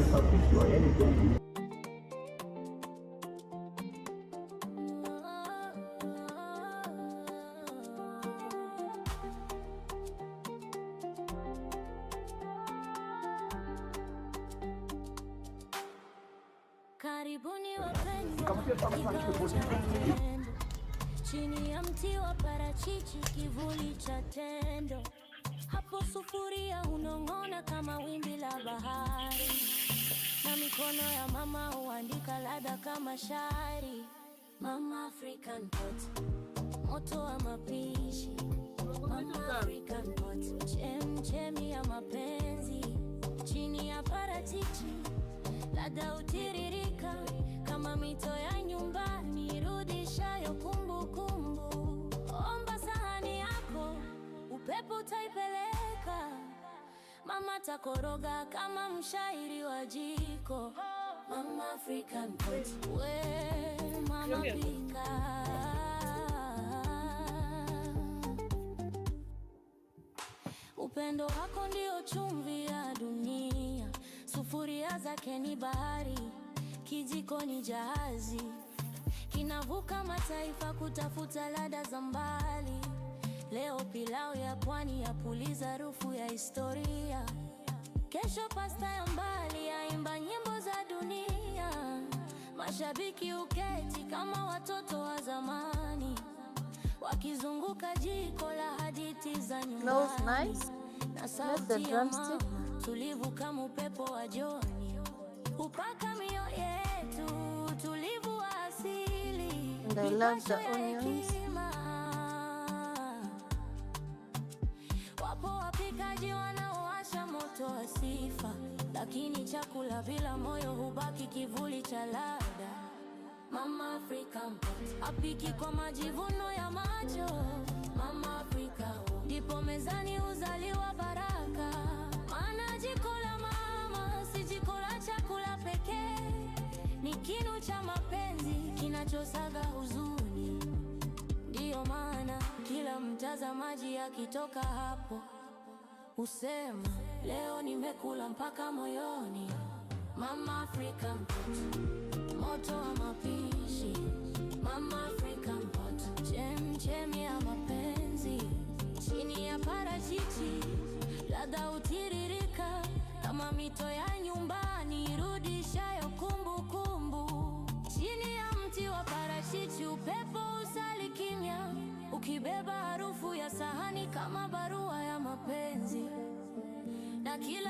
kusafishwa, yani karibuni wapendwa, chini ya mti wa parachichi, kivuli cha tendo. Hapo sufuria unong'ona kama wimbi la bahari, na mikono ya mama huandika ladha kama shairi. Mama African pot, moto wa mapishi. Mama African pot, chemchemi ya mapenzi. Chini ya parachichi, ladha utiririka kama mito ya nyumbani, rudishayo kumbukumbu. Omba sahani yako, upepo utaipeleka. Mama takoroga kama mshairi wa jiko. Mama African pot, we mama pika. Upendo wako ndio chumvi ya dunia. Sufuria zake ni bahari, kijiko ni jahazi, kinavuka mataifa kutafuta ladha za mbali. Leo pilau ya pwani yapuliza harufu ya historia. Kesho pasta ya mbali yaimba nyimbo za dunia. Mashabiki uketi kama watoto wa zamani, wakizunguka jiko la hadithi za nyumbani. Na sauti ya mama tulivu kama upepo wa jioni, upaka mioyo yetu tulivu wa asili. And I love the onions. Wapo wapikaji wanaowasha moto wa sifa, lakini chakula bila moyo hubaki kivuli cha ladha. Mama African pot, apiki kwa majivuno ya macho. Mama Africa, ndipo mezani huzaliwa baraka. Maana jiko la mama si jiko la chakula pekee, ni kinu cha mapenzi kinachosaga huzuni. Ndiyo maana kila mtazamaji akitoka hapo husema, leo nimekula mpaka moyoni. Mama African pot, moto wa mapishi. Mama African pot, chemchemi ya mapenzi. Chini ya parachichi, ladha utiririka kama mito ya nyumbani, rudishayo kumbukumbu. Chini ya mti wa parachichi, upepo usali kimya, ukibeba harufu ya sahani kama barua ya mapenzi. Na kila